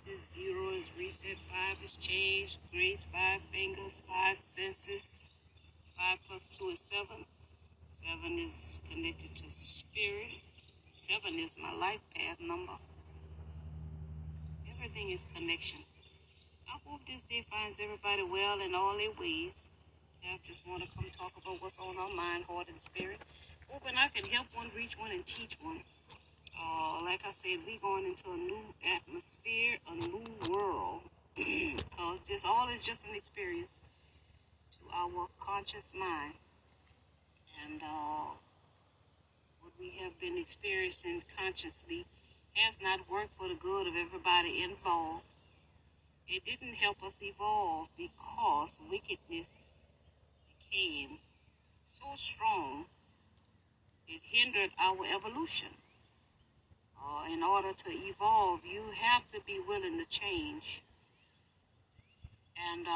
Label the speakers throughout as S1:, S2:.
S1: is zero, is reset, five is change, grace, five fingers, five senses, five plus two is seven. Seven is connected to spirit. Seven is my life path number. Everything is connection. I hope this day finds everybody well in all their ways. I just want to come talk about what's on our mind, heart, and spirit. Hoping I can help one, reach one, and teach one. Like I said, we going into a new atmosphere, a new world. Because this all is just an experience to our conscious mind. And what we have been experiencing consciously has not worked for the good of everybody involved. It didn't help us evolve because wickedness became so strong it hindered our evolution. In order to evolve, you have to be willing to change. And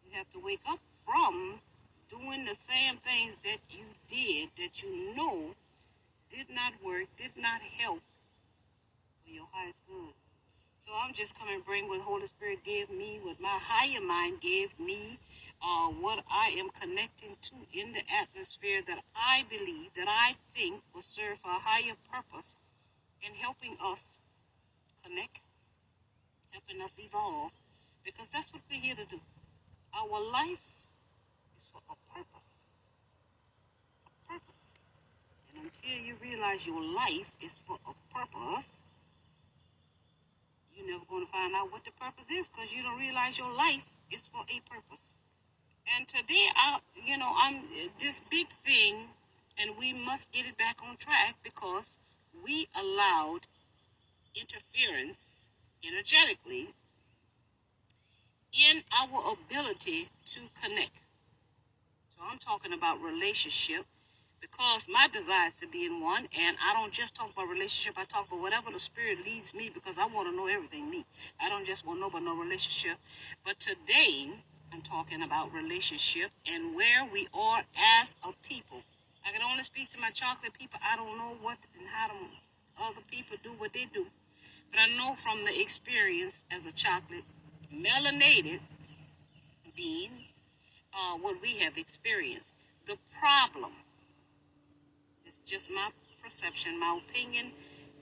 S1: you have to wake up from doing the same things that you did that you know did not work, did not help for your highest good. So I'm just coming to bring what Holy Spirit gave me, what my higher mind gave me, what I am connecting to in the atmosphere that I believe, that I think will serve a higher purpose in helping us connect, helping us evolve, because that's what we're here to do. Our life is for a purpose. A purpose. And until you realize your life is for a purpose, you're never going to find out what the purpose is because you don't realize your life is for a purpose. And today, I'm this big thing, and we must get it back on track because we allowed interference energetically in our ability to connect. So I'm talking about relationship because my desire is to be in one, and I don't just talk about relationship, I talk about whatever the Spirit leads me because I want to know everything me. I don't just want to know about no relationship. But today, I'm talking about relationship and where we are as a people. I can only speak to my chocolate people. I don't know what and how other people do what they do. But I know from the experience as a chocolate melanated being, what we have experienced. The problem, it's just my perception, my opinion,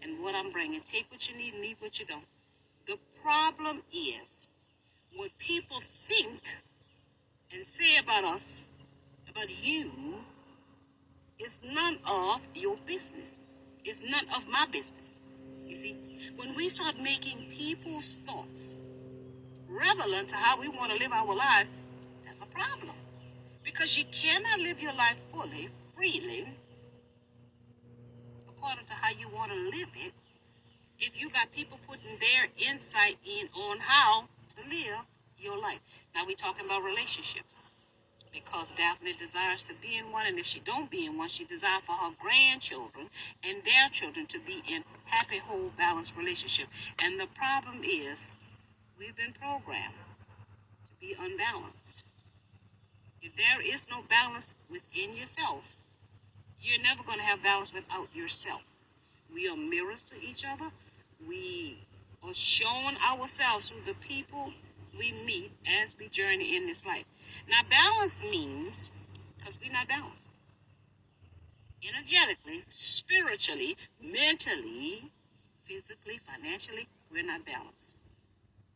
S1: and what I'm bringing. Take what you need and leave what you don't. The problem is what people think and say about us, about you, is none of your business. It's none of my business. You see, when we start making people's thoughts relevant to how we want to live our lives, that's a problem. Because you cannot live your life fully, freely, according to how you want to live it, if you got people putting their insight in on how to live your life. Now we're talking about relationships. Because Daphne desires to be in one, and if she don't be in one, she desires for her grandchildren and their children to be in happy, whole, balanced relationship. And the problem is, we've been programmed to be unbalanced. If there is no balance within yourself, you're never going to have balance without yourself. We are mirrors to each other. We are showing ourselves through the people we meet as we journey in this life. Now, balance means, because we're not balanced, energetically, spiritually, mentally, physically, financially, we're not balanced.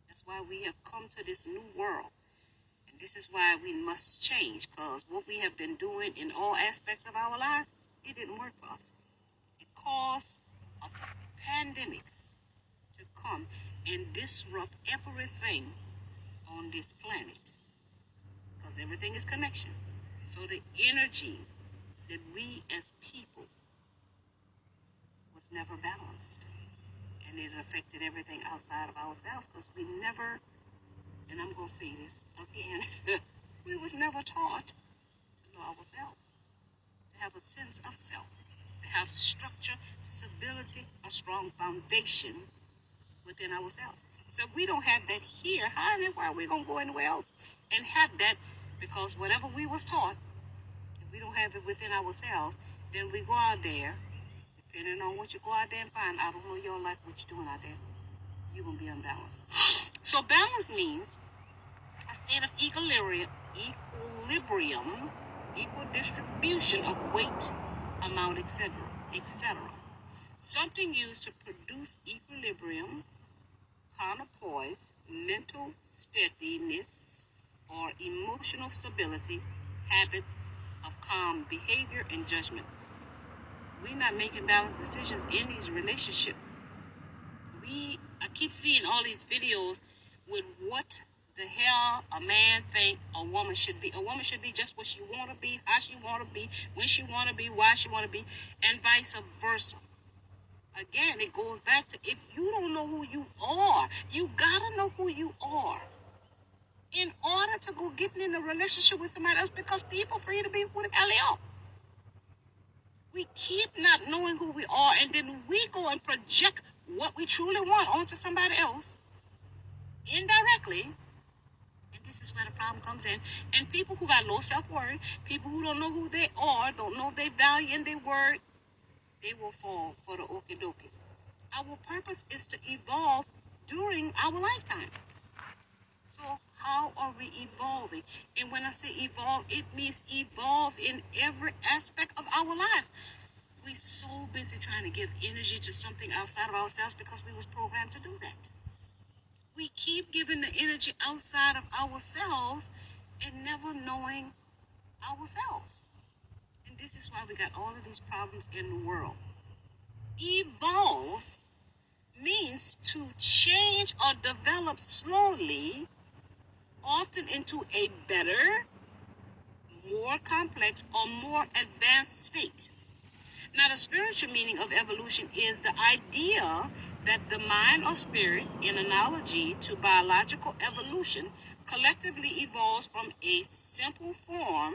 S1: That's why we have come to this new world. And this is why we must change, because what we have been doing in all aspects of our lives, it didn't work for us. It caused a pandemic to come and disrupt everything on this planet. Because everything is connection. So the energy that we as people was never balanced. And it affected everything outside of ourselves because we never, and I'm going to say this again, we was never taught to know ourselves, to have a sense of self, to have structure, stability, a strong foundation within ourselves. So if we don't have that here, how and why are we going to go anywhere else and have that? Because whatever we was taught, if we don't have it within ourselves, then we go out there, depending on what you go out there and find. I don't know your life, what you're doing out there. you're going to be unbalanced. So balance means a state of equilibrium, equal distribution of weight, amount, etc., etc. Something used to produce equilibrium, counterpoise, mental steadiness, or emotional stability, habits of calm behavior and judgment. We're not making balanced decisions in these relationships. I keep seeing all these videos with what the hell a man think a woman should be. A woman should be just what she want to be, how she want to be, when she want to be, why she want to be, and vice versa. Again, it goes back to, if you don't know who you are, you gotta know who you are in order to go get in a relationship with somebody else, because people free to be who the hell they are. We keep not knowing who we are, and then we go and project what we truly want onto somebody else indirectly. And this is where the problem comes in. And people who got low self-worth, people who don't know who they are, don't know their value and their worth, they will fall for the okie dokie. Our purpose is to evolve during our lifetime. So how are we evolving? And when I say evolve, it means evolve in every aspect of our lives. We're so busy trying to give energy to something outside of ourselves because we was programmed to do that. We keep giving the energy outside of ourselves and never knowing ourselves. And this is why we got all of these problems in the world. Evolve means to change or develop slowly, often into a better, more complex, or more advanced state. Now, the spiritual meaning of evolution is the idea that the mind or spirit, in analogy to biological evolution, collectively evolves from a simple form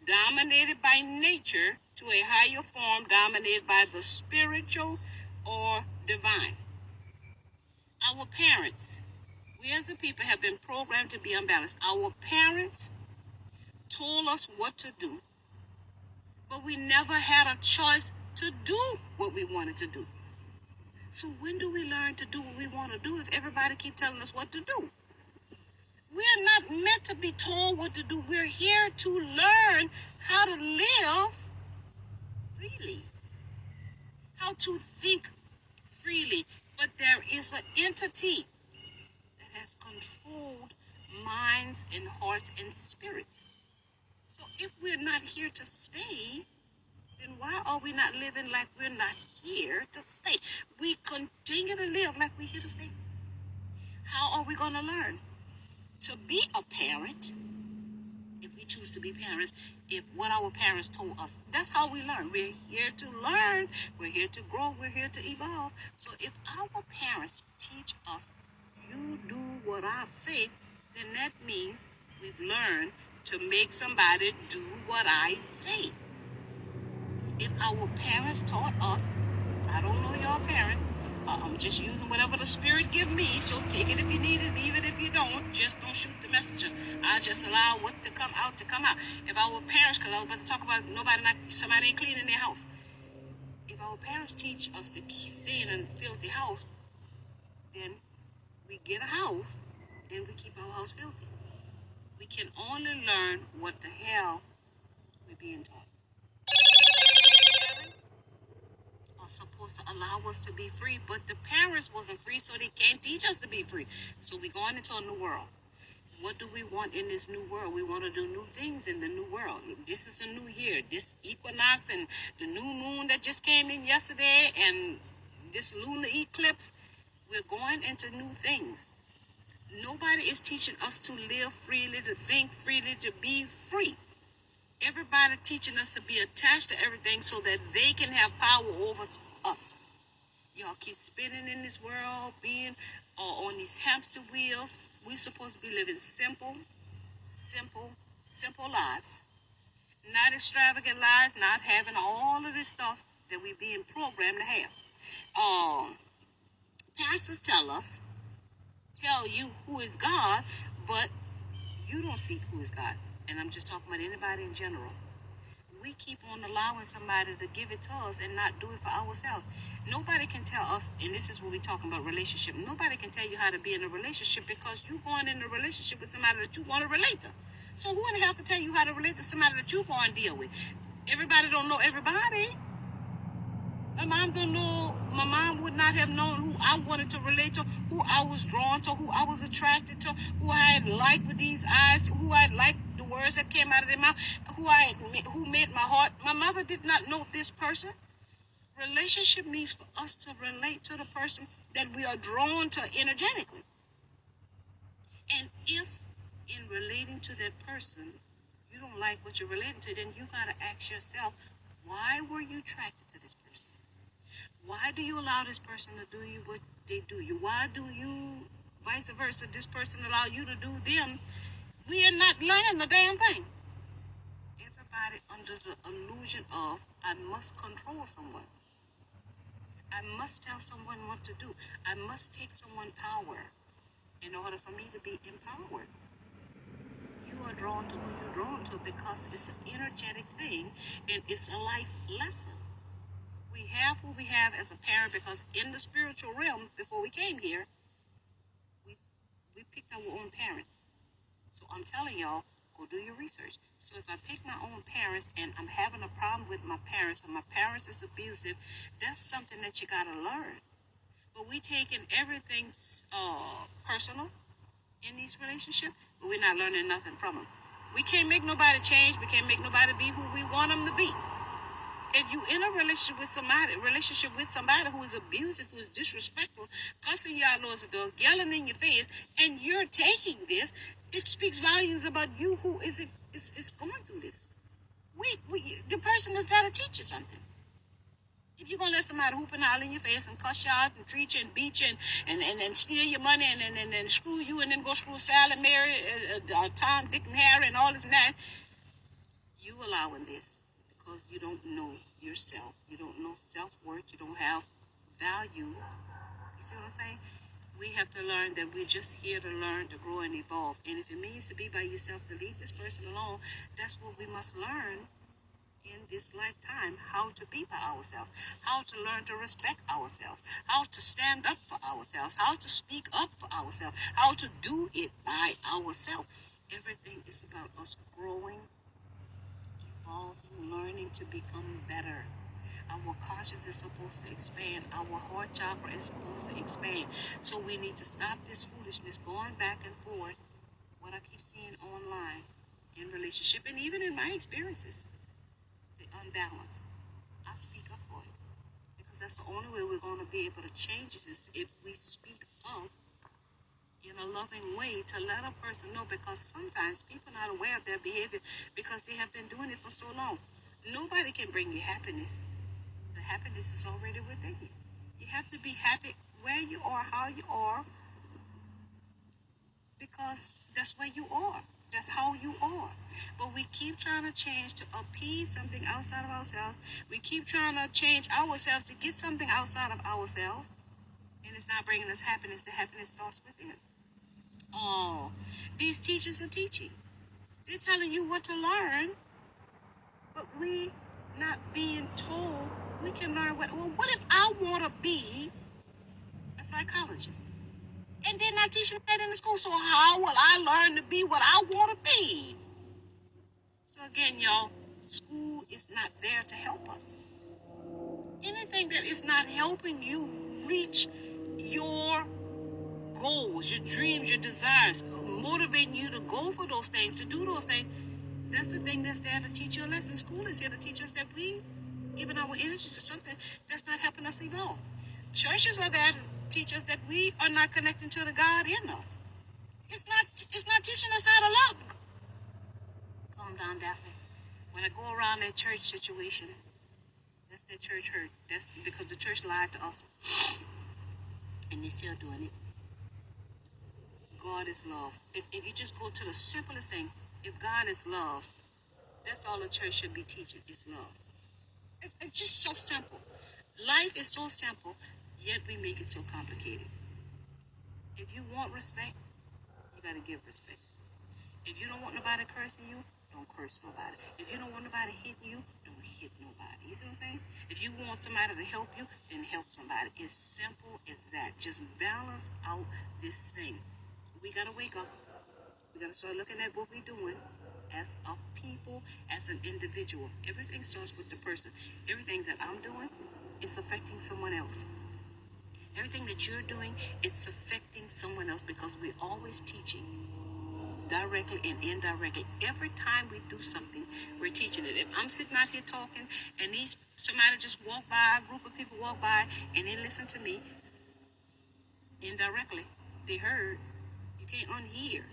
S1: dominated by nature to a higher form dominated by the spiritual or divine. Our parents, we as a people have been programmed to be unbalanced. Our parents told us what to do, but we never had a choice to do what we wanted to do. So when do we learn to do what we want to do if everybody keep telling us what to do? We're not meant to be told what to do. We're here to learn how to live freely, how to think freely. But there is an entity that has controlled minds and hearts and spirits. So if we're not here to stay, then why are we not living like we're not here to stay? We continue to live like we're here to stay. How are we going to learn to be a parent if we choose to be parents, if what our parents told us? That's how we learn. We're here to learn. We're here to grow. We're here to evolve. So if our parents teach us, you do what I say, then that means we've learned to make somebody do what I say. If our parents taught us, I don't know your parents, I'm just using whatever the spirit give me, so take it if you need it, leave it if you don't. Just don't shoot the messenger. I just allow what to come out to come out. If our parents, because I was about to talk about somebody ain't cleaning their house. If our parents teach us to stay in a filthy house, then we get a house and we keep our house filthy. We can only learn what the hell we're being taught. Parents are supposed to allow us to be free, but the parents wasn't free, so they can't teach us to be free. So we're going into a new world. What do we want in this new world? We want to do new things in the new world. This is a new year. This equinox and the new moon that just came in yesterday and this lunar eclipse, we're going into new things. Nobody is teaching us to live freely, to think freely, to be free. Everybody teaching us to be attached to everything so that they can have power over us. Y'all keep spinning in this world, being on these hamster wheels. We're supposed to be living simple lives. Not extravagant lives, not having all of this stuff that we're being programmed to have. Pastors tell you who is God, but you don't see who is God. And I'm just talking about anybody in general. we keep on allowing somebody to give it to us and not do it for ourselves. Nobody can tell us, and this is what we're talking about relationship. Nobody can tell you how to be in a relationship because you're going in a relationship with somebody that you want to relate to. So who in the hell can tell you how to relate to somebody that you're going to deal with? Everybody don't know everybody. My mom don't know. My mom would not have known who I wanted to relate to, who I was drawn to, who I was attracted to, who I had liked with these eyes, who I liked the words that came out of their mouth, who made my heart. My mother did not know this person. Relationship means for us to relate to the person that we are drawn to energetically. And if in relating to that person, you don't like what you're relating to, then you gotta ask yourself, why were you attracted to this person? Why do you allow this person to do you what they do you? Why do you, vice versa, this person allow you to do them? We are not learning a damn thing. Everybody under the illusion of, I must control someone. I must tell someone what to do. I must take someone power in order for me to be empowered. You are drawn to who you're drawn to because it's an energetic thing and it's a life lesson. We have who we have as a parent because in the spiritual realm, before we came here, we picked our own parents. So I'm telling y'all, go do your research. So if I pick my own parents and I'm having a problem with my parents or my parents is abusive, that's something that you gotta learn. But we taking everything personal in these relationships, but we're not learning nothing from them. We can't make nobody change. We can't make nobody be who we want them to be. If you in a relationship with somebody who is abusive, who is disrespectful, cussing you out the door, yelling in your face, and you're taking this, it speaks volumes about you who is going through this. The person is there to teach you something. If you're gonna let somebody whoop and holler in your face and cuss you out and treat you and beat you and steal your money and screw you and then go screw Sally, Mary, Tom, Dick, and Harry and all this and that, you allowing this because you don't know yourself. You don't know self-worth. You don't have value. You see what I'm saying? We have to learn that we're just here to learn, to grow, and evolve. And if it means to be by yourself, to leave this person alone, that's what we must learn in this lifetime, how to be by ourselves, how to learn to respect ourselves, how to stand up for ourselves, how to speak up for ourselves, how to do it by ourselves. Everything is about us growing, evolving, learning to become better. Our conscious is supposed to expand. Our heart chakra is supposed to expand. So we need to stop this foolishness going back and forth, what I keep seeing online in relationship and even in my experiences, the unbalance. I speak up for it because that's the only way we're going to be able to change this is if we speak up in a loving way to let a person know, because sometimes people are not aware of their behavior because they have been doing it for so long. Nobody can bring you happiness. The happiness is already within you. You have to be happy where you are, how you are, because that's where you are. That's how you are. But we keep trying to change to appease something outside of ourselves. We keep trying to change ourselves to get something outside of ourselves. And it's not bringing us happiness. The happiness starts within. Oh, these teachers are teaching. They're telling you what to learn, but we not being told we can learn what. Well, what if I want to be a psychologist? And they're not teaching that in the school, so how will I learn to be what I want to be? So again, y'all, school is not there to help us. Anything that is not helping you reach your goals, your dreams, your desires, motivating you to go for those things, to do those things, that's the thing that's there to teach you a lesson. School is here to teach us that we giving our energy to something that's not helping us evolve. Churches are there to teach us that we are not connecting to the God in us. It's not teaching us how to love. Calm down, Daphne. When I go around that church situation, that's that church hurt. That's because the church lied to us. And they're still doing it. God is love. If you just go to the simplest thing, if God is love, that's all the church should be teaching is love. It's just so simple. Life is so simple, yet we make it so complicated. If you want respect, you gotta give respect. If you don't want nobody cursing you, don't curse nobody. If you don't want nobody hitting you, don't hit nobody. You see what I'm saying? If you want somebody to help you, then help somebody. It's simple as that. Just balance out this thing. We gotta wake up. We gotta start looking at what we're doing as a people, as an individual. Everything starts with the person. Everything that I'm doing, it's affecting someone else. Everything that you're doing, it's affecting someone else because we're always teaching directly and indirectly. Every time we do something, we're teaching it. If I'm sitting out here talking and somebody just walk by, a group of people walk by and they listen to me indirectly, they heard. You can't unhear.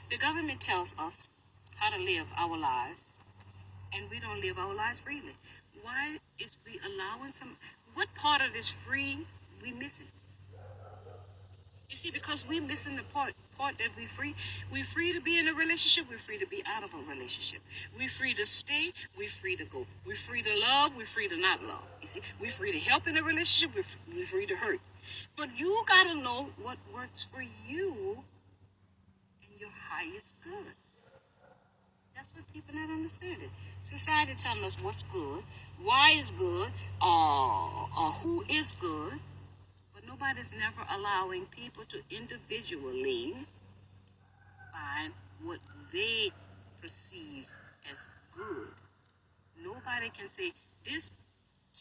S1: The government tells us how to live our lives, and we don't live our lives freely. Why is we allowing what part of this free we missing? You see, because we missing the part that we free. We free to be in a relationship. We're free to be out of a relationship. We're free to stay. We're free to go. We're free to love. We're free to not love. You see, we're free to help in a relationship. We're free to hurt. But you gotta know what works for you and your highest good. That's what people not understanding. Society telling us what's good, why is good, who is good, but nobody's never allowing people to individually find what they perceive as good. Nobody can say this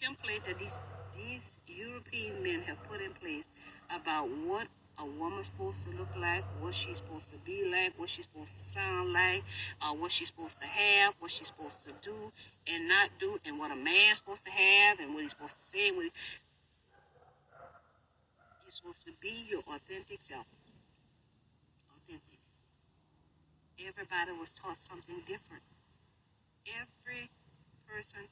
S1: template that these European men have put in place about what a woman's supposed to look like, what she's supposed to be like, what she's supposed to sound like, what she's supposed to have, what she's supposed to do and not do, and what a man's supposed to have, and what he's supposed to say. You're supposed to be your authentic self. Authentic. Everybody was taught something different. Every person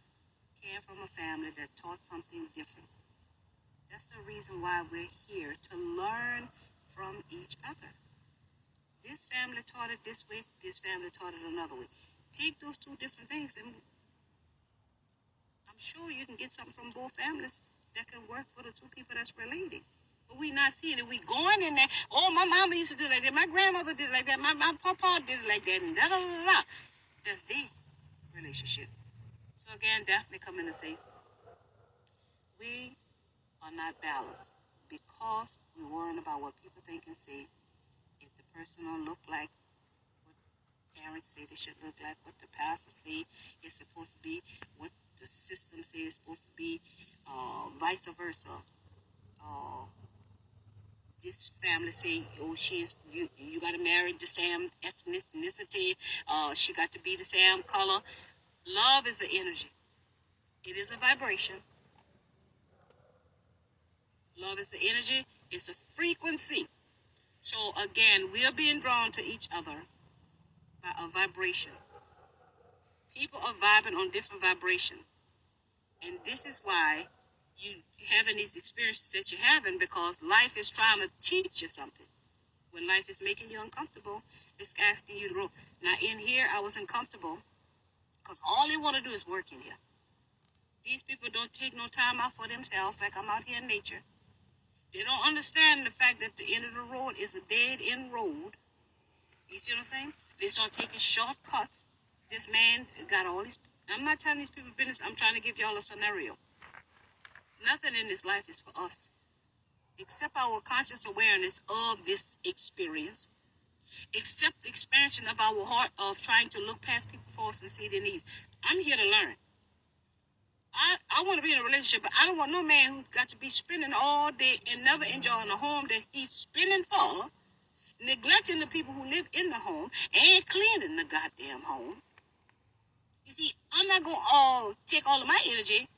S1: came from a family that taught something different. That's the reason why we're here, to learn from each other. This family taught it this way, this family taught it another way. Take those two different things, and I'm sure you can get something from both families that can work for the two people that's relating. But we not seeing it. We going in there, oh, my mama used to do it like that, my grandmother did it like that, my papa did it like that, and da da da da. That's their relationship. So again, Daphne coming to say, we are not balanced because we're worrying about what people think and say. If the person don't look like what parents say they should look like, what the pastor say is supposed to be, what the system says is supposed to be, vice versa. This family say, oh, you got to marry the same ethnicity. She got to be the same color. Love is an energy. It is a vibration. Love is an energy. It's a frequency. So again, we are being drawn to each other by a vibration. People are vibing on different vibration. And this is why you having these experiences that you're having, because life is trying to teach you something. When life is making you uncomfortable, it's asking you to grow. Now in here, I was uncomfortable because all they want to do is work in here. These people don't take no time out for themselves, like I'm out here in nature. They don't understand the fact that the end of the road is a dead-end road. You see what I'm saying? They start taking shortcuts. This man got all these... I'm not telling these people business. I'm trying to give y'all a scenario. Nothing in this life is for us, except our conscious awareness of this experience, except the expansion of our heart of trying to look past people's faults and see their needs. I'm here to learn. I want to be in a relationship, but I don't want no man who's got to be spending all day and never enjoying the home that he's spending for, neglecting the people who live in the home, and cleaning the goddamn home. You see, I'm not going to take all of my energy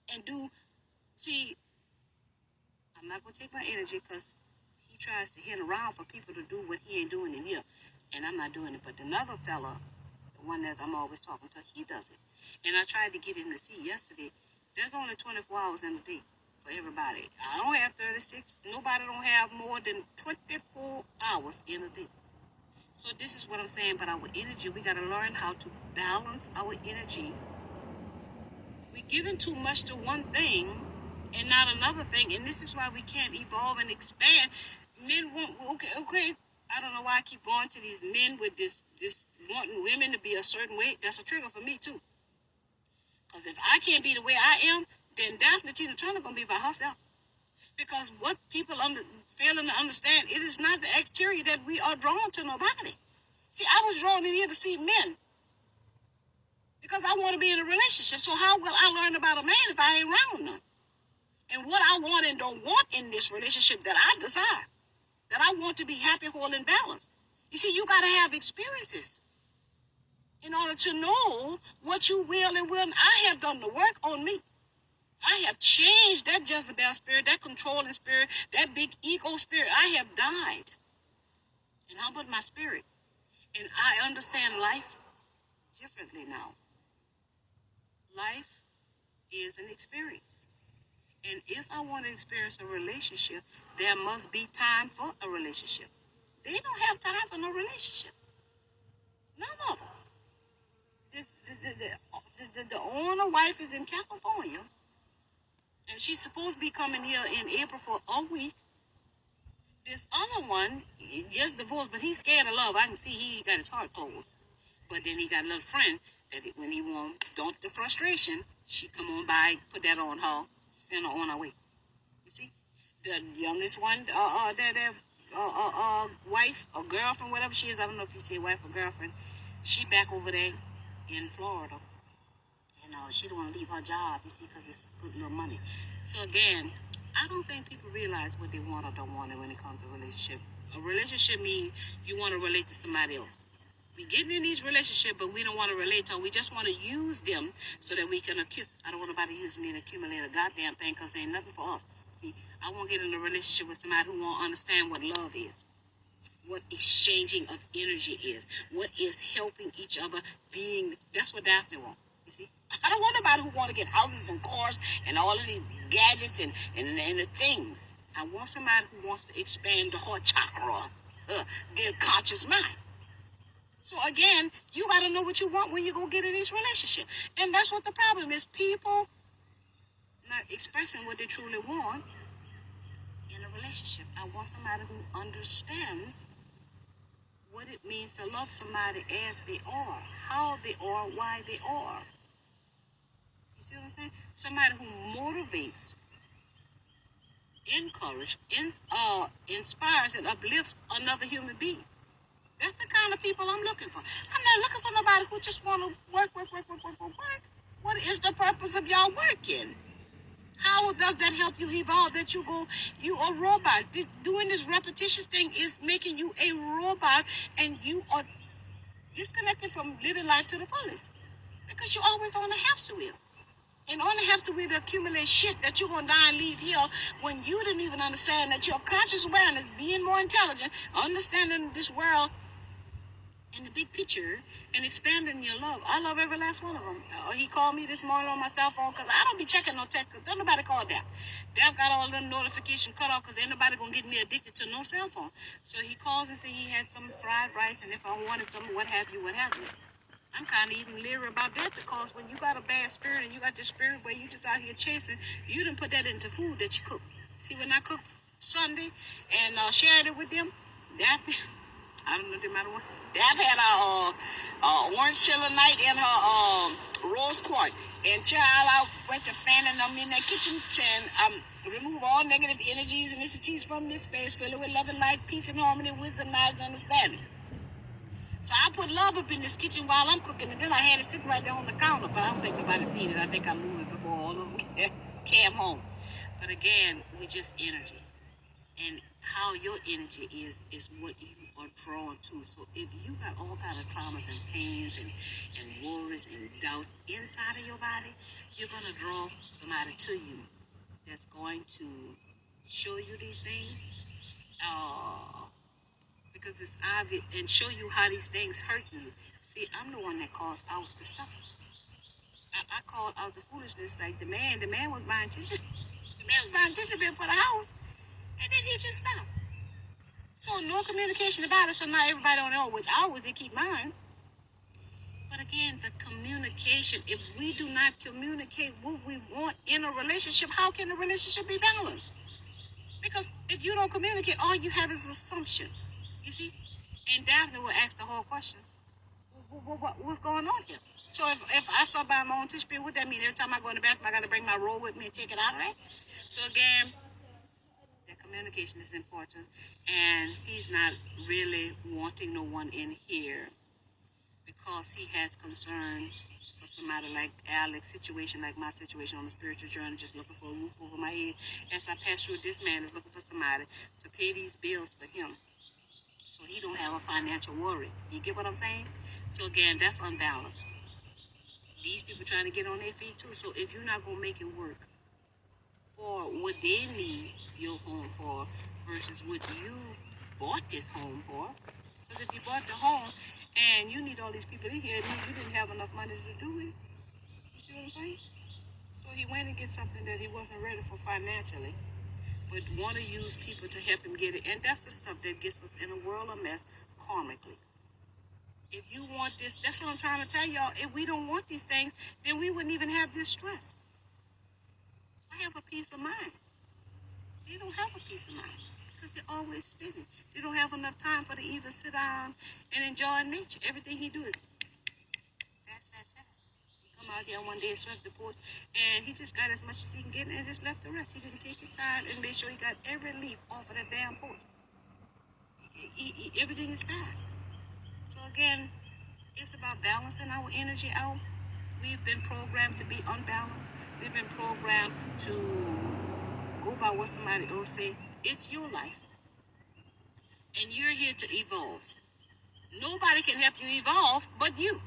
S1: and I'm not going to take my energy because he tries to hint around for people to do what he ain't doing in here. And I'm not doing it. But another fella, the one that I'm always talking to, he does it. And I tried to get him to see yesterday, there's only 24 hours in a day for everybody. I don't have 36. Nobody don't have more than 24 hours in a day. So this is what I'm saying about our energy. We got to learn how to balance our energy. We're giving too much to one thing and not another thing. And this is why we can't evolve and expand. Men want, okay, I don't know why I keep going to these men with this wanting women to be a certain way. That's a trigger for me too. Because if I can't be the way I am, then Daphne Tina Turner gonna be by herself. Because what people failing to understand, it is not the exterior that we are drawn to nobody. See, I was drawn in here to see men because I want to be in a relationship. So how will I learn about a man if I ain't around them? And what I want and don't want in this relationship that I desire, that I want to be happy, whole, and balanced. You see, you got to have experiences in order to know what you will and will. I have done the work on me. I have changed that Jezebel spirit, that controlling spirit, that big ego spirit. I have died and humbled my spirit. And I understand life differently now. Life is an experience. And if I want to experience a relationship, there must be time for a relationship. They don't have time for no relationship. None of them. The owner wife is in California, and she's supposed to be coming here in April for a week. This other one just divorced, but he's scared of love. I can see he got his heart closed. But then he got a little friend that when he want dump the frustration, she come on by, put that on her, send her on her way. You see, the youngest one, wife or girlfriend, whatever she is, I don't know if you say wife or girlfriend, she back over there in Florida. And she don't want to leave her job, you see, because it's good little money. So again, I don't think people realize what they want or don't want when it comes to a relationship. A relationship means you want to relate to somebody else. We getting in these relationships, but we don't want to relate to them. We just want to use them so that we can accumulate. I don't want nobody to use me and accumulate a goddamn thing because there ain't nothing for us. See, I want to get in a relationship with somebody who won't understand what love is, what exchanging of energy is, what is helping each other being. That's what Daphne wants. You see, I don't want nobody who want to get houses and cars and all of these gadgets and the things. I want somebody who wants to expand the heart chakra, their conscious mind. So again, you got to know what you want when you go get in this relationship. And that's what the problem is. People not expressing what they truly want in a relationship. I want somebody who understands what it means to love somebody as they are, how they are, why they are. You see what I'm saying? Somebody who motivates, encourages, inspires, and uplifts another human being. That's the kind of people I'm looking for. I'm not looking for nobody who just want to work. What is the purpose of y'all working? How does that help you evolve? That you a robot. Doing this repetitious thing is making you a robot, and you are disconnected from living life to the fullest. Because you're always on the hamster wheel. And on the hamster wheel to accumulate shit that you're going to die and leave here when you didn't even understand that your conscious awareness, being more intelligent, understanding this world, in the big picture and expanding your love. I love every last one of them. He called me this morning on my cell phone because I don't be checking no text. Don't nobody call Dap. Dap got all them notifications cut off because ain't nobody going to get me addicted to no cell phone. So he calls and says he had some fried rice and if I wanted some, what have you. I'm kind of even leery about that because when you got a bad spirit and you got this spirit where you just out here chasing, you didn't put that into food that you cook. See, when I cooked Sunday and shared it with them, that I don't know the matter what. Dab had a orange selenite in her rose quartz. And child, I went to fanning them in that kitchen and remove all negative energies and entities from this space, fill it with love and light, peace and harmony, wisdom, knowledge, and understanding. So I put love up in this kitchen while I'm cooking, and then I had it sitting right there on the counter, but I don't think nobody seen it. I think I moved it before all of them came home. But again, we just energy. And how your energy is what you are drawn to. So if you got all kind of traumas and pains and worries and doubt inside of your body, you're going to draw somebody to you that's going to show you these things because it's obvious and show you how these things hurt you. See, I'm the one that calls out the stuff. I called out the foolishness. Like the man was buying tissue. The man was buying tissue bill for the house. And then he just stopped. So no communication about it, so now everybody don't know which hours they keep mine. But again, the communication, if we do not communicate what we want in a relationship, how can the relationship be balanced? Because if you don't communicate, all you have is assumption. You see? And Daphne will ask the whole questions. What's going on here? So if I start buying my own tissue paper, what that mean? Every time I go in the bathroom, I got to bring my roll with me and take it out, right? So again, that communication is important. And he's not really wanting no one in here because he has concern for somebody like Alex's situation, like my situation on the spiritual journey, just looking for a roof over my head. As I pass through, this man is looking for somebody to pay these bills for him, so he don't have a financial worry. You get what I'm saying? So again, that's unbalanced. These people trying to get on their feet too. So if you're not gonna make it work for what they need your home for versus what you bought this home for, because if you bought the home and you need all these people in here, you didn't have enough money to do it. You see what I'm saying? So he went and get something that he wasn't ready for financially, but want to use people to help him get it. And that's the stuff that gets us in a world of mess karmically. If you want this, that's what I'm trying to tell y'all. If we don't want these things, then we wouldn't even have this stress. I have a peace of mind. They don't have a peace of mind because they're always spinning. They don't have enough time for to even sit down and enjoy nature. Everything he do is fast, fast, fast. He come out here one day and swept the porch, and he just got as much as he can get and just left the rest. He didn't take his time and make sure he got every leaf off of that damn porch. Everything is fast. So again, it's about balancing our energy out. We've been programmed to be unbalanced. We've been programmed to go by what somebody else say. It's your life, and you're here to evolve. Nobody can help you evolve but you.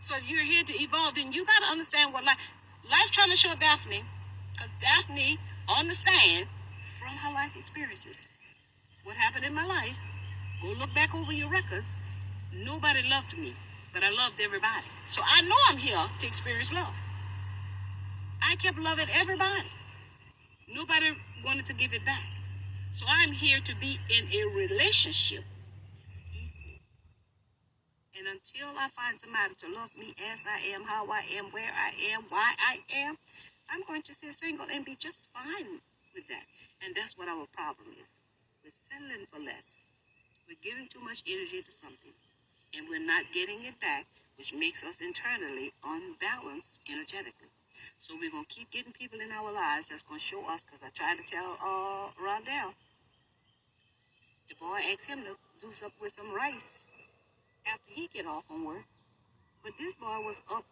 S1: So if you're here to evolve, then you got to understand what life's trying to show Daphne, because Daphne understand from her life experiences what happened in my life. Go look back over your records. Nobody loved me, but I loved everybody. So I know I'm here to experience love. I kept loving everybody. Nobody wanted to give it back. So I'm here to be in a relationship. And until I find somebody to love me as I am, how I am, where I am, why I am, I'm going to stay single and be just fine with that. And that's what our problem is. We're settling for less. We're giving too much energy to something, and we're not getting it back, which makes us internally unbalanced energetically. So we're going to keep getting people in our lives that's going to show us, because I tried to tell Rondell, the boy asked him to do something with some rice after he get off from work. But this boy was up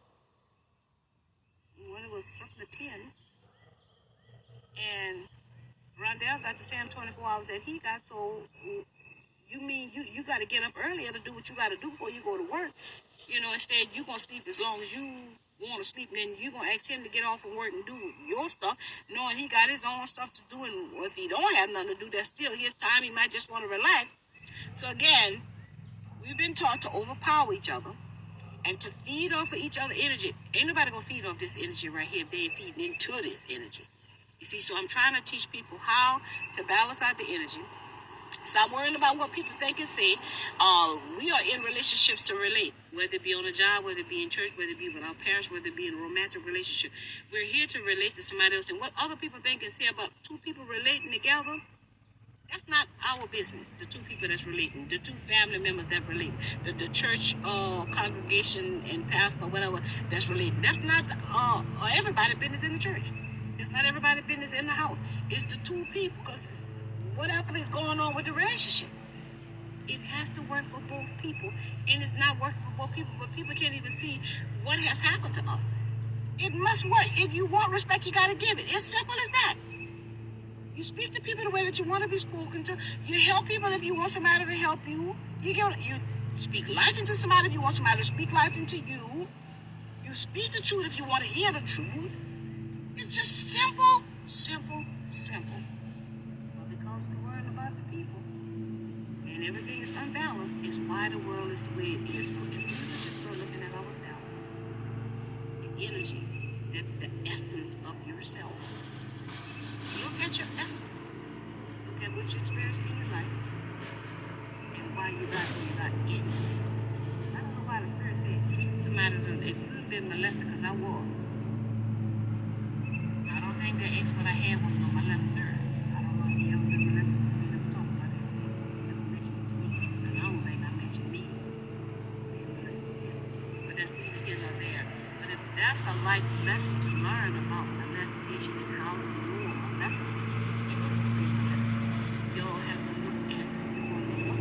S1: when it was something to 10, and Rondell got the same 24 hours that he got. So you mean you got to get up earlier to do what you got to do before you go to work? You know, instead you're going to sleep as long as you want to sleep, and then you're going to ask him to get off from work and do your stuff, knowing he got his own stuff to do, and if he don't have nothing to do, that's still his time. He might just want to relax. So again, we've been taught to overpower each other and to feed off of each other energy. Ain't nobody going to feed off this energy right here if they ain't feeding into this energy. You see, so I'm trying to teach people how to balance out the energy. Stop worrying about what people think and say. We are in relationships to relate, whether it be on a job, whether it be in church, whether it be with our parents, whether it be in a romantic relationship. We're here to relate to somebody else. And what other people think and say about two people relating together, that's not our business. The two people that's relating, the two family members that relate, the church congregation and pastor, whatever, that's relating. That's not everybody's business in the church. It's not everybody's business in the house. It's the two people, because whatever is going on with the relationship, it has to work for both people. And it's not working for both people, but people can't even see what has happened to us. It must work. If you want respect, you got to give it. It's simple as that. You speak to people the way that you want to be spoken to. You help people if you want somebody to help you. You speak life into somebody if you want somebody to speak life into you. You speak the truth if you want to hear the truth. It's just simple, simple, simple. But because we're worrying about the people and everything is unbalanced, it's why the world is the way it is. So if we would just start looking at ourselves, the energy, the essence of yourself. Look at your essence. Look at what you experienced in your life and why you got where you got in. I don't know why the Spirit said somebody, if you've been molested, because I was. I don't think the ex what I had was no molester. I don't know if you ever been molested, because we never talk about it. Never mentioned it to me. That's a life lesson to learn about molestation and how to know a molestation. Children being molested. Y'all have to look at your woman.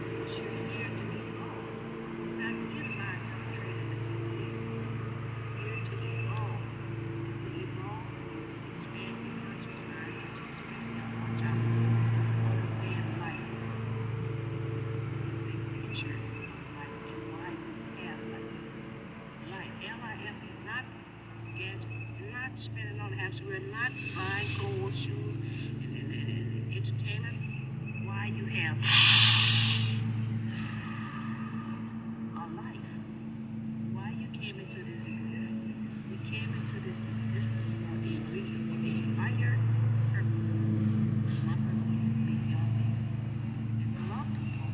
S1: Because you're here to evolve. You're not here to lie perpetrated with you. You're here to evolve. And to evolve means to expand your conscious mind and to expand your mortality. Understand life. The big picture of life and why you have life. Life, L-I-F-E, not gadgets, not spending on hamster wheel, not buying clothes, shoes, and entertainment. Why you have a life. Why you came into this existence. We came into this existence for a reason, for a higher purpose. My purpose is to make y'all better and to love people.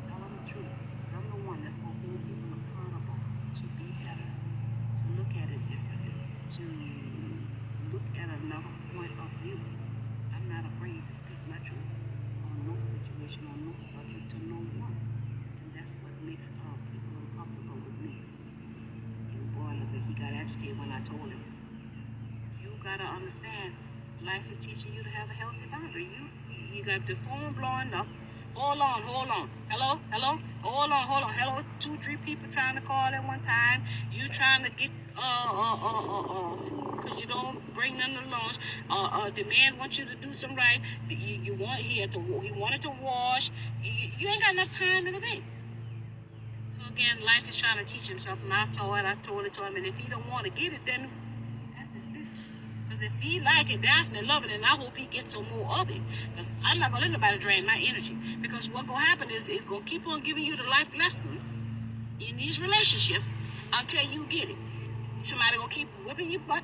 S1: Tell them the truth. 'Cause I'm the one that's going to hold people accountable to be better, to look at it differently, to look at another point of view. I'm not afraid to speak my truth on no situation, on no subject, to no one. And that's what makes people uncomfortable with me. And boy, look, he got agitated when I told him. You gotta understand, life is teaching you to have a healthy boundary. You got the phone blowing up. Hold on. Hello. Hold on. Hello, 2-3 people trying to call at one time. You trying to get food because you don't bring them to lunch. The man wants you to do some right. You want he wanted to wash. You ain't got enough time in the day. So again, life is trying to teach him something. I saw it. I told it to him, and if he don't want to get it, then that's his business. Because if he like it, definitely love it, and I hope he gets some more of it. Because I'm not gonna let nobody drain my energy. Because what's gonna happen is it's gonna keep on giving you the life lessons in these relationships until you get it. Somebody gonna keep whipping your butt.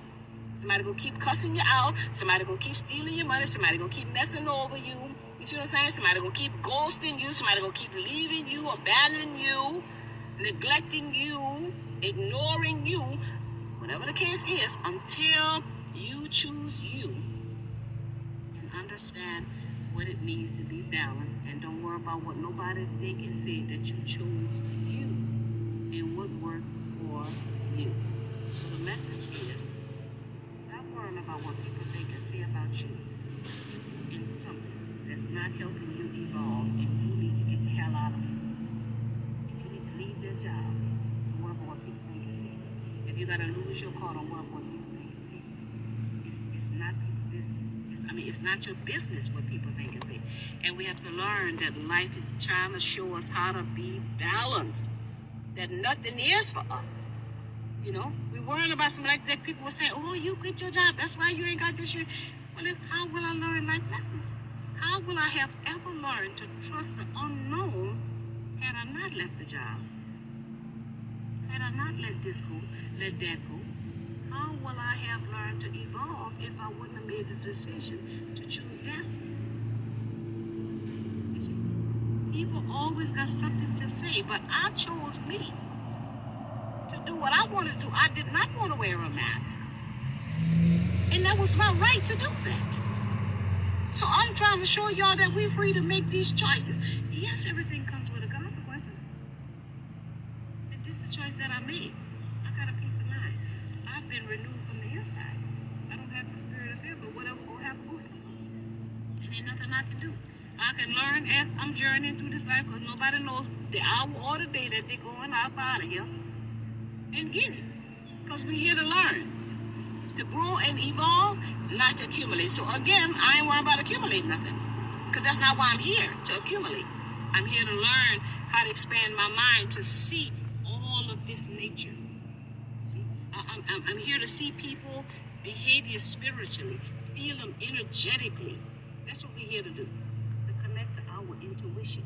S1: Somebody gonna keep cussing you out. Somebody gonna keep stealing your money. Somebody gonna keep messing over you. You see what I'm saying? Somebody gonna keep ghosting you. Somebody gonna keep leaving you, abandoning you, neglecting you, ignoring you, whatever the case is, until you choose you and understand what it means to be balanced, and don't worry about what nobody think and say, that you chose you and what works for you. So the message is, stop worrying about what people think and say about you in something that's not helping you evolve, and you need to get the hell out of it. You need to leave that job. Don't worry about what people think and say. If you gotta lose your car, don't worry about what people think and say. It's not people's business. It's not your business what people think and say. And we have to learn that life is trying to show us how to be balanced. That nothing is for us. You know, we're worrying about something like that. People will say, "Oh, you quit your job. That's why you ain't got this." Well, how will I learn life lessons? How will I have ever learned to trust the unknown had I not left the job? Had I not let this go, let that go? How will I have learned to evolve if I wouldn't have made the decision to choose that? You see, people always got something to say, but I chose me to do what I wanted to do. I did not want to wear a mask. And that was my right to do that. So I'm trying to show y'all that we're free to make these choices. Yes, everything comes with the consequences. And this is a choice that I made. I got a peace of mind. I've been renewed from the inside. I don't have the spirit of fear, but whatever will happen, will happen. And ain't nothing I can do. I can learn as I'm journeying through this life, because nobody knows the hour or the day that they're going out of here and get it. Because we're here to learn, to grow and evolve, not to accumulate. So again, I ain't worried about accumulating nothing, because that's not why I'm here, to accumulate. I'm here to learn how to expand my mind to see all of this nature. See, I'm here to see people behavior spiritually, feel them energetically. That's what we're here to do, to connect to our intuition,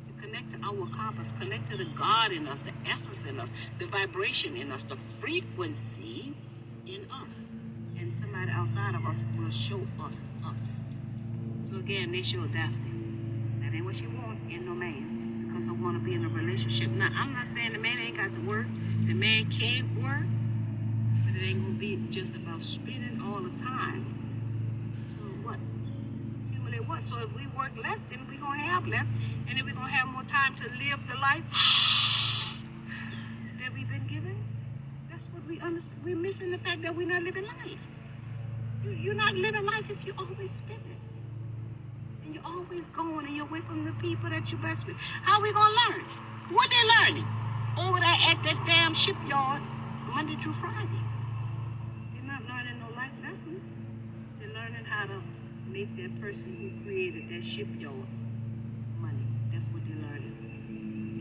S1: to connect to our compass, connect to the God in us, the essence in us, the vibration in us, the frequency in us. And somebody outside of us will show us us. So again, they showed Daphne. That ain't what she want in no man, because I want to be in a relationship. Now, I'm not saying the man ain't got to work. The man can't work, but it ain't going to be just about spending all the time. So what? Accumulate what? So if we work less, then we're going to have less. And then we're going to have more time to live the life that we've been given. That's what we understand. We're missing the fact that we're not living life. You're not living life if you're always spending. And you're always going and you're away from the people that you're best with. How are we going to learn? What they learning? Over there at that damn shipyard, Monday through Friday. They're not learning no life lessons. They're learning how to make that person who created that shipyard money. That's what they're learning.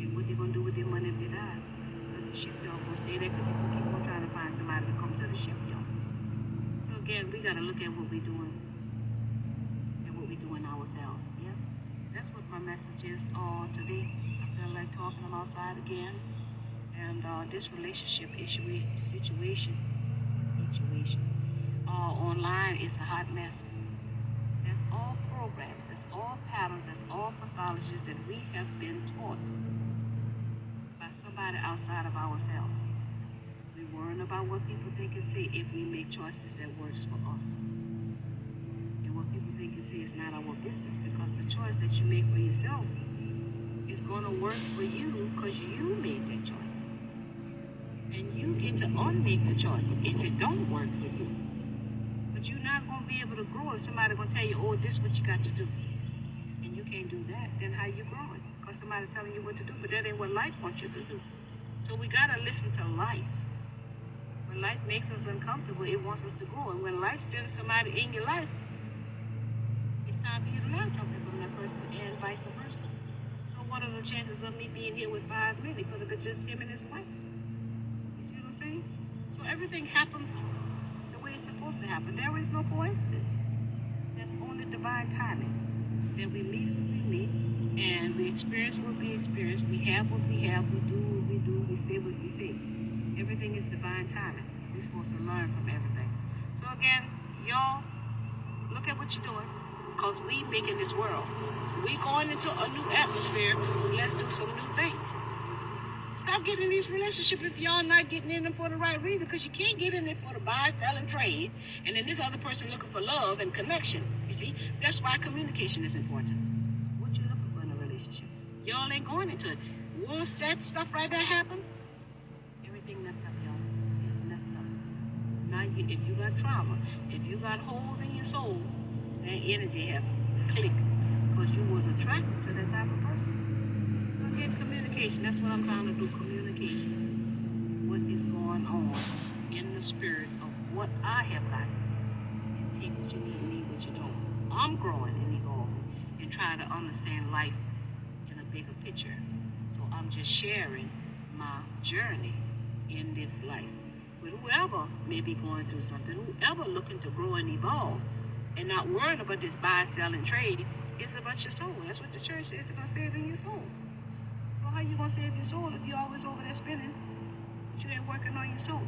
S1: And what they're going to do with their money if they die. But the shipyard will stay there because people keep on trying to find somebody to come to the shipyard. So again, we got to look at what we're doing and what we're doing ourselves. Yes, that's what my message is today. I feel like talking. I'm outside again. And this relationship situation online is a hot mess. That's all programs, that's all patterns, that's all pathologies that we have been taught by somebody outside of ourselves. We're worrying about what people think and say if we make choices that works for us. And what people think and say is not our business, because the choice that you make for yourself is going to work for you because you made that choice. And you get to unmake the choice if it don't work for you. But you're not going to be able to grow if somebody's going to tell you, oh, this is what you got to do. And you can't do that. Then how you growing? Because somebody's telling you what to do, but that ain't what life wants you to do. So we got to listen to life. When life makes us uncomfortable, it wants us to grow. And when life sends somebody in your life, it's time for you to learn something from that person and vice versa. So what are the chances of me being here with 5 men? It could have been just him and his wife. You see what I'm saying? So everything happens the way it's supposed to happen. There is no coincidence. There's only divine timing. That we meet who we meet, and we experience what we experience. We have what we have. We do what we do. We say what we say. Everything is divine timing. We're supposed to learn from everything. So again, y'all, look at what you're doing, because we making this world. We going into a new atmosphere. Let's do some new things. Stop getting in these relationships if y'all not getting in them for the right reason, because you can't get in it for the buy, sell, and trade, and then this other person looking for love and connection. You see, that's why communication is important. What you looking for in a relationship? Y'all ain't going into it. Once that stuff right there happen, everything messed up, y'all. It's messed up. Now, if you got trauma, if you got holes in your soul, that energy have clicked because you was attracted to that type of person. Again, communication. That's what I'm trying to do. Communication. What is going on in the spirit of what I have gotten. And take what you need and leave what you don't. I'm growing and evolving and trying to understand life in a bigger picture. So I'm just sharing my journey in this life with whoever may be going through something, whoever looking to grow and evolve and not worrying about this buy, sell, and trade. It's about your soul. That's what the church says, about saving your soul. How you gonna save your soul if you're always over there spinning, but you ain't working on your soul?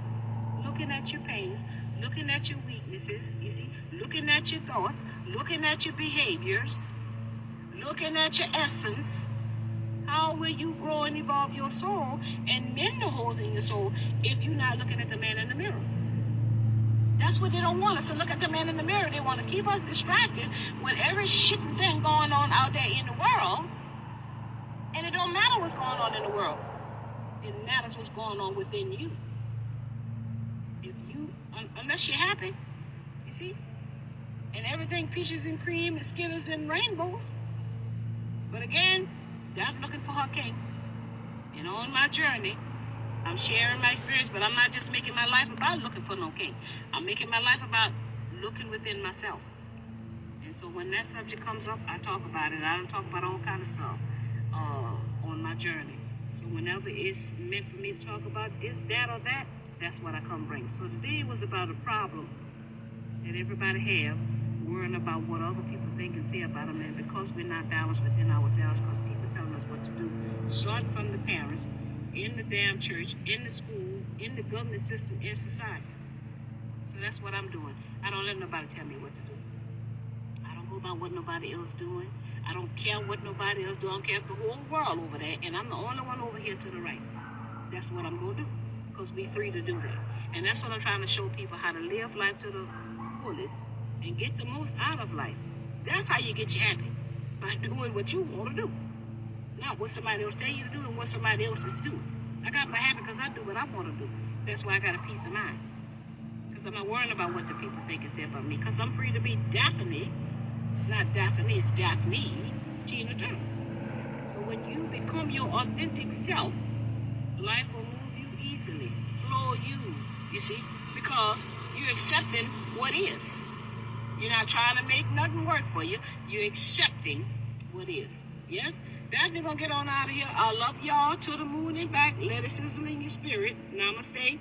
S1: Looking at your pains, looking at your weaknesses, you see, looking at your thoughts, looking at your behaviors, looking at your essence. How will you grow and evolve your soul and mend the holes in your soul if you're not looking at the man in the mirror? That's what they don't want us to look at the man in the mirror. They want to keep us distracted with every shitty thing going on out there in the world. And it don't matter what's going on in the world. It matters what's going on within you. If you, unless you're happy, you see, and everything peaches and cream and Skittles and rainbows. But again, God's looking for her king. And on my journey, I'm sharing my experience, but I'm not just making my life about looking for no king. I'm making my life about looking within myself. And so when that subject comes up, I talk about it. I don't talk about all kind of stuff. On my journey. So whenever it's meant for me to talk about this, that, or that, that's what I come bring. So today was about a problem that everybody have, worrying about what other people think and say about them, and because we're not balanced within ourselves, because people telling us what to do, starting from the parents, in the damn church, in the school, in the government system, in society. So that's what I'm doing. I don't let nobody tell me what to do. I don't go about what nobody else doing. I don't care what nobody else do. I don't care if the whole world over there, and I'm the only one over here to the right. That's what I'm going to do, because we're free to do that. And that's what I'm trying to show people, how to live life to the fullest and get the most out of life. That's how you get you happy, by doing what you want to do, not what somebody else tell you to do and what somebody else is doing. I got my happy because I do what I want to do. That's why I got a peace of mind. Because I'm not worrying about what the people think and say about me. Because I'm free to be Daphne. It's not Daphne, it's Daphne Tina Turner. So when you become your authentic self, life will move you easily, flow you see, because you're accepting what is. You're not trying to make nothing work for you. You're accepting what is. Yes? Daphne gonna get on out of here. I love y'all to the moon and back. Let it sizzle in your spirit. Namaste.